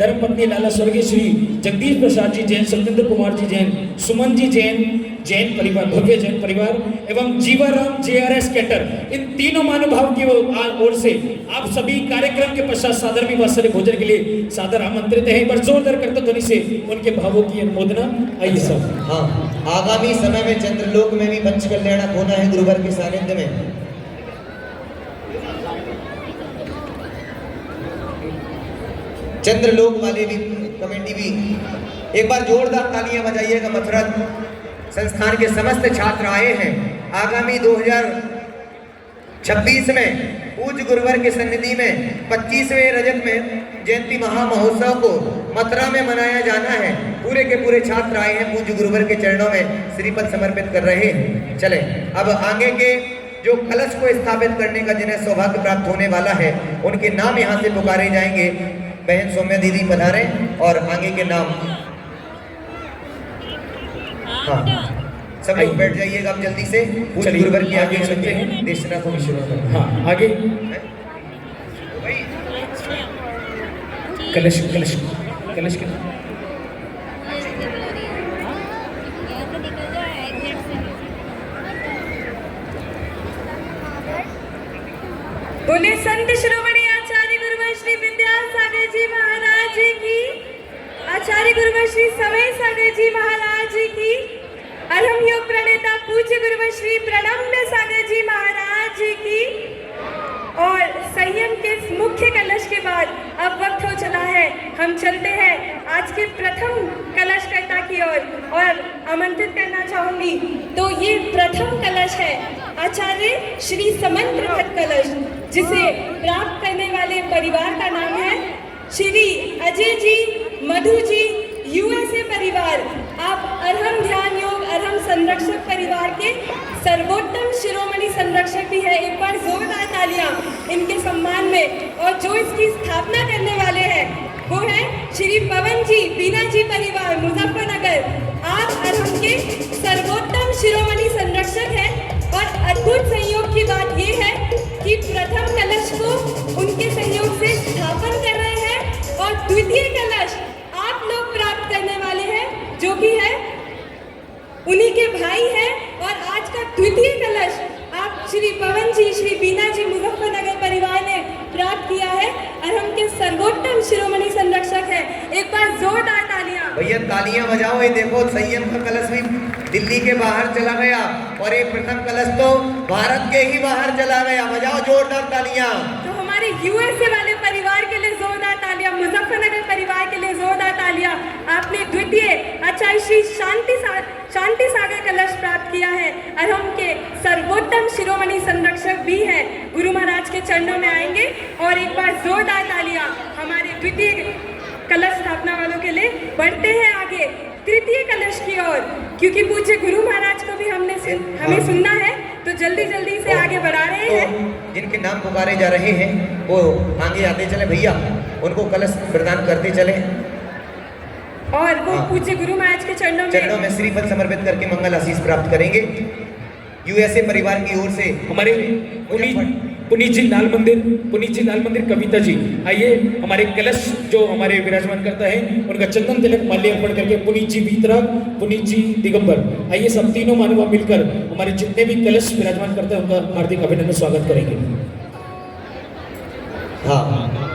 धर्मपत्नी लाला स्वर्गीय श्री जगदीश प्रसाद जी जैन, सत्येंद्र कुमार जी जैन, सुमन जी जैन, जैन परिवार, भव्य जैन परिवार एवं जीवाराम JRS कैटर, इन तीनों महानुभाव की ओर से आप सभी कार्यक्रम के पश्चात सादर विवाह भोजन के लिए सादर आमंत्रित हैं। एक बार जोरदार करते ध्वनि से उनके भावों की अनुमोदना। आइए सब। हाँ, आगामी समय में चंद्रलोक में भी पंच कल्याणक होना है गुरुवर के सानिध्य में। चंद्रलोक वाले भी कमेटी भी एक बार जोरदार तालियां बजाइएगा। मथुरा संस्थान के समस्त छात्र आए हैं। आगामी 2026 में पूज्य गुरुवर के सन्निधि में 25वें रजत में जयंती महामहोत्सव को मथुरा में मनाया जाना है। पूरे के पूरे छात्र आए हैं, पूज्य गुरुवर के चरणों में श्रीपद समर्पित कर रहे हैं। चले अब आगे के जो कलश को स्थापित करने का जिन्हें सौभाग्य प्राप्त होने वाला है उनके नाम यहाँ से पुकारे जाएंगे। बहन सौम्या दीदी पधारे और आगे के नाम। हाँ, सब लोग बैठ जाइएगा अब जल्दी से। पूज्य गुरुवर की आगे चलते हैं। देशनाथ को शुरू करें। हाँ, आगे कलश कलश कलश के बोले संत शिरोमणि आचार्य गुरुवर श्री विद्यासागर जी महाराज की, आचार्य गुरुवर श्री समय सागर जी महाराज की, अरहम योग प्रणेता पूज्य गुरुवर श्री प्रणम्य सागर जी महाराज की। और संयम के मुख्य कलश के बाद अब वक्त हो चला है, हम चलते हैं आज के प्रथम कलशकर्ता की ओर और आमंत्रित करना चाहूंगी। तो ये प्रथम कलश है आचार्य श्री समंत्र भट्ट कलश, जिसे प्राप्त करने वाले परिवार का नाम है श्री अजय जी, मधु जी, USA परिवार। आप अरहम ध्यान योग अरहम संरक्षक परिवार के सर्वोत्तम शिरोमणि संरक्षक भी है। एक बार जोरदार तालियां इनके सम्मान में। और जो इसकी स्थापना करने वाले हैं वो है श्री पवन जी, बीना जी परिवार, मुजफ्फरनगर। आप अरहम के सर्वोत्तम शिरोमणि संरक्षक हैं। और अद्भुत संयोग की बात ये है कि प्रथम कलश को उनके सहयोग से स्थापन कर रहे हैं और द्वितीय कलश आप लोग प्राप्त करने वाले हैं, जो कि है उन्हीं के भाई हैं। और आज का द्वितीय कलश आप श्री पवन जी, श्री बीना जी, मुजफ्फरनगर परिवार ने प्राप्त किया है। अरहम के सर्वोत्तम शिरोमणि संरक्षक है। एक बार जोरदार तालियां। भैया तालियां बजाओ। ये देखो संयम का कलश भी दिल्ली के बाहर चला गया और ये प्रथम कलश तो भारत के ही बाहर चला गया। बजाओ जोरदार तालियां। तो हमारे USA वाले परिवार के लिए जोरदार तालियां, मुजफ्फरनगर परिवार के लिए जोरदार तालियां। आपने द्वितीय आचार्य श्री शांति सागर कलश प्राप्त किया है। अरहम के सर्वोत्तम शिरोमणि संरक्षक भी है। गुरु महाराज के चरणों में आएंगे और एक बार जोरदार तालियां हमारे द्वितीय कलश स्थापना वालों के लिए। बढ़ते हैं आगे तृतीय कलश की ओर, क्योंकि पूज्य गुरु महाराज को भी हमें सुनना है, तो जल्दी जल्दी से आगे बढ़ा रहे हैं। जिनके नाम पुकारे जा रहे हैं वो आगे आते चले भैया, उनको कलश प्रदान करते चले। और वो पूज्य गुरु महाराज के चरणों में श्रीफल समर्पित करके मंगल आशीष प्राप्त करेंगे। USA परिवार की ओर से हमारे पुनीत जी लाल मंदिर कविता जी, आइए हमारे कलश जो हमारे विराजमान करता है उनका चंदन तिलक माल्य अर्पण करके पुनीत जी भीतरा, पुनीत जी दिगंबर, आइए सब तीनों महानुभाव मिलकर हमारे जितने भी कलश विराजमान करते हैं उनका हार्दिक अभिनंदन स्वागत करेंगे। हाँ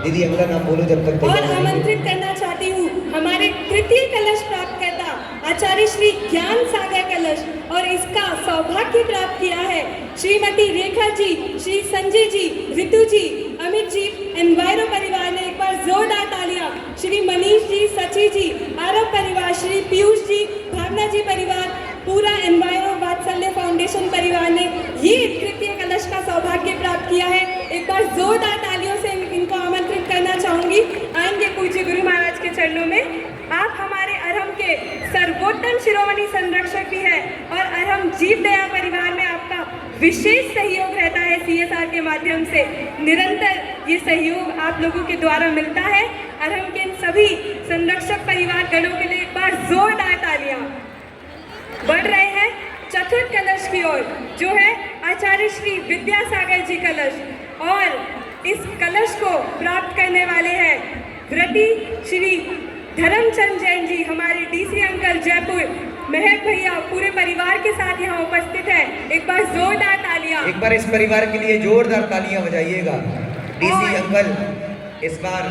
दीदी अगला नाम बोलो जब तक। और आमंत्रित करना चाहती हूँ हमारे तृतीय कलश प्राप्त करता आचार्य श्री ज्ञान सागर कलश, और इसका सौभाग्य प्राप्त किया है श्रीमती रेखा जी, श्री संजय जी, रितु जी, अमित जी, एनवायरो परिवार ने। एक बार जोरदार तालियां। श्री मनीष जी, सची जी, आरव परिवार, श्री पीयूष जी, भावना जी परिवार, पूरा एनवायरो वात्सल्य फाउंडेशन परिवार ने ये तृतीय कलश का सौभाग्य प्राप्त किया है। एक बार जोरदार तालियों से इनको आमंत्रित करना चाहूंगी। आएंगे पूज्य गुरु महाराज के चरणों में। आप हमारे अरहम के सर्वोत्तम शिरोमणि संरक्षक भी हैं और अरहम जीव दया परिवार में आपका विशेष सहयोग रहता है। CSR के माध्यम से निरंतर ये सहयोग आप लोगों के द्वारा मिलता है। अरहम के इन सभी संरक्षक परिवार गणों के लिए एक बार जोरदार तालियां। बढ़ रहे हैं चतुर्थ कलश की ओर, जो है आचार्य श्री विद्यासागर जी कलश, और इस कलश को प्राप्त करने वाले हैं व्रती श्री धर्मचंद जैन जी, हमारे डीसी अंकल जयपुर, महक भैया पूरे परिवार के साथ यहाँ उपस्थित है। एक बार जोरदार तालियां। एक बार इस परिवार के लिए जोरदार तालियां बजाइएगा। डीसी और- अंकल इस बार,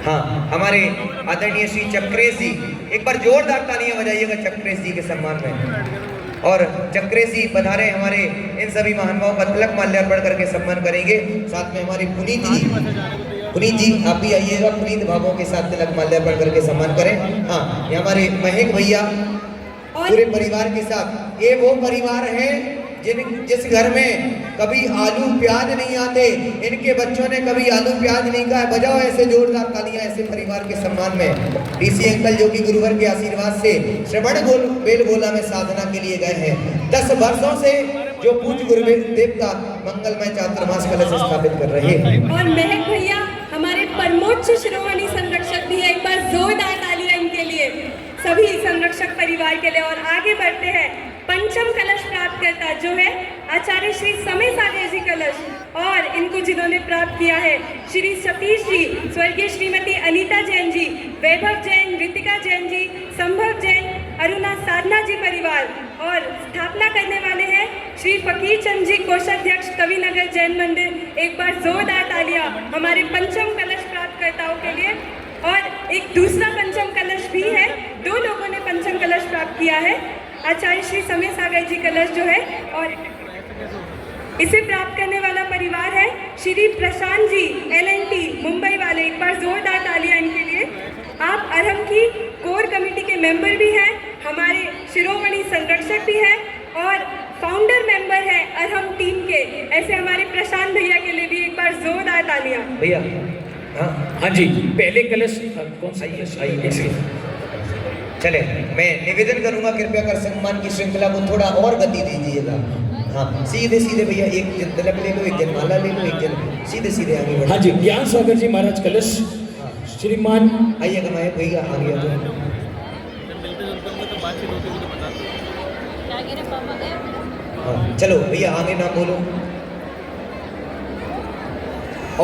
हाँ, हमारे आदरणीय श्री चक्रेश जी, एक बार जोरदार तालियां बजाइएगा चक्रेश जी के सम्मान में। और चक्रेश जी पधारे, हमारे इन सभी महानुभावों का तिलक माल्यार्पण करके सम्मान करेंगे। साथ में हमारे पुनीत जी आप भी आइएगा, पुनीत भावों के साथ तिलक माल्यार्पण करके सम्मान करें। हाँ, ये हमारे महक भैया पूरे परिवार के साथ। ये वो परिवार है जिस घर में कभी आलू प्याज नहीं आते, इनके बच्चों ने कभी आलू प्याज नहीं खाया। बजाओ ऐसे जोरदार तालियां ऐसे परिवार के सम्मान में। डीसी अंकल जो कि गुरुवर के आशीर्वाद से श्रवण बेल गोला में साधना के लिए गए हैं। 10 वर्षों से जो पूज्य गुरुदेव का मंगलमय चातुर्मास कलश स्थापित कर रहे हैं। और महक भैया हमारे परमोच्च शिरोमणि संरक्षक भी है। एक बार जोरदार तालियां इनके लिए, सभी संरक्षक परिवार के लिए। और आगे बढ़ते हैं, पंचम कलश प्राप्त करता जो है आचार्य श्री समय सागर जी कलश, और इनको जिन्होंने प्राप्त किया है श्री सतीश जी, स्वर्गीय श्रीमती अनीता जैन जी, वैभव जैन, ऋतिका जैन जी, संभव जैन, अरुणा साधना जी परिवार। और स्थापना करने वाले हैं श्री फकीर चंद जी, कोषाध्यक्ष कविनगर जैन मंदिर। एक बार जोरदार तालियां हमारे पंचम कलश प्राप्तकर्ताओं के लिए। और एक दूसरा पंचम कलश भी है, 2 लोगों ने पंचम कलश प्राप्त किया है। आचार्य श्री समय सागर जी कलश जो है, और इसे प्राप्त करने वाला परिवार है श्री प्रशांत जी, LNT मुंबई वाले। एक बार जोरदार तालियां इनके लिए। आप अरहम की कोर कमेटी के मेंबर भी हैं, हमारे शिरोमणि संरक्षक भी हैं और फाउंडर मेंबर है अरहम टीम के। ऐसे हमारे प्रशांत भैया के लिए भी एक बार जोरदार तालियां। भैया हाँ जी, पहले कलश कौन सा? आइए। चले, मैं निवेदन करूंगा कृपया कर सम्मान की श्रृंखला को थोड़ा और गति दीजिएगा। हाँ, सीधे सीधे भैया, एक जन तिलक ले लो, एक जन माला ले लो, एक जन सीधे सीधे आगे बढ़ो। हाँ जी, ज्ञान सागर जी महाराज कलश श्रीमान आइएगा मैं भैया आगे आ जाओ। हाँ, चलो भैया आगे ना बोलो।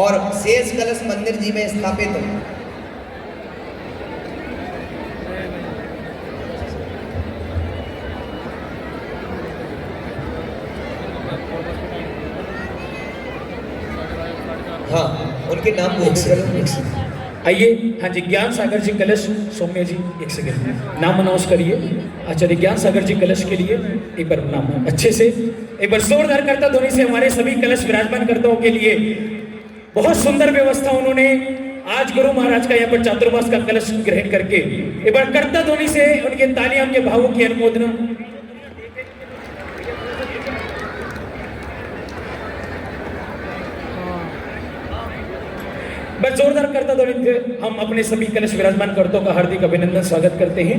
और शेष कलश मंदिर जी में स्थापित है। हाँ, उनके नाम बोल चलो। आइए। हाँ जी, ज्ञान सागर जी कलश, सौम्य जी एक सेकंड नाम अनाउंस करिए। आचार्य ज्ञान सागर जी कलश के लिए एक बार नाम अच्छे से, एक बार जोरदार करता ध्वनि से हमारे सभी कलश विराजमान करताओं के लिए। बहुत सुंदर व्यवस्था उन्होंने आज गुरु महाराज का यहाँ पर चातुर्मास का कलश ग्रहण करके, एक बार करता ध्वनि से उनके तालियां, उनके भावों की अनुमोदना। बस जोरदार करता ध्वनि से हम अपने सभी कलश विराजमान करतों का हार्दिक अभिनंदन स्वागत करते हैं।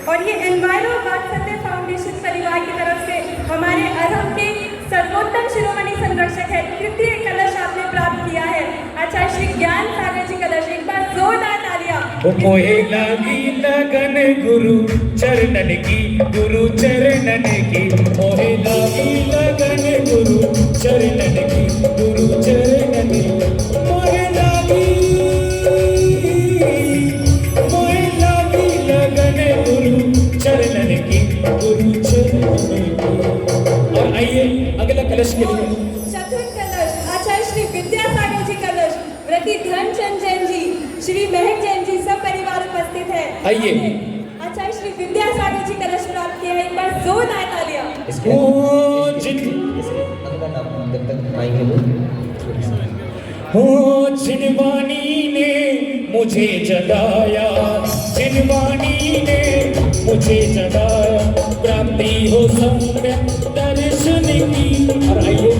और ये एनवायरो वात्सल्य फाउंडेशन परिवार की तरफ से हमारे अरहम के सर्वोत्तम शिरोमणि संरक्षक है, तृतीय कलश आपने प्राप्त किया है आचार्य श्री ज्ञान सागर जी कलश। एक बार जोरदार तालियां। मोहे लागी लगन गुरु चरणन की, गुरु चरणन की। मोहे लागी लगन गुरु चरणन की, गुरु चरणन की। मोहे लागी लगन गुरु चरणन की, गुरु चरणन की। और आइए अगला कलश के लिए। चतुर्थ कलश आचार्य श्री विद्यासागर जी कलश, व्रती धर्मचंद जैन जी, श्री महक जैन जी, सब परिवार उपस्थित है। आइए। आचार्य श्री विद्यासागर जी कलश प्राप्त किया है। एक बार जोरदार तालियां। हो जिनवानी ने मुझे जगाया, जिनवानी ने मुझे जगाया, प्राप्ति हो सम्यक दर्शन की। और आइए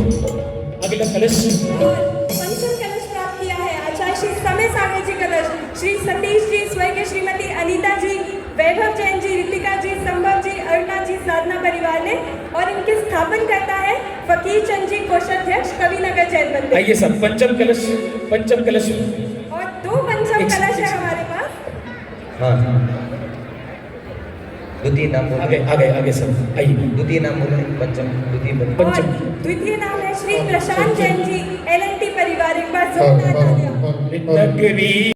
अगला कलश। और पंचम कलश प्राप्त किया है आचार्य श्री समय सागर जी कलश, श्री सतीश जी, स्वर्गीय श्रीमती अनीता जी, वैभव जैन जी, ऋतिका जी, संभव जी, अरुणा जी, साधना परिवार ने। और इनके स्थापन करता है फकीर चंद जी, कोषाध्यक्ष कविनगर जैन मंदिर। आइए सब पंचम कलश, पंचम कलश। और 2 पंचम कलश है हमारे पास। हाँ, द्वितीय नाम आगे बोले, आगे आगे सब आइए। द्वितीय नाम बोले, पंचम द्वितीय बोले। और द्वितीय नाम है श्री प्रशांत जैन जी, LNT परिवार। एक बार जोरदार तालियां। नगरी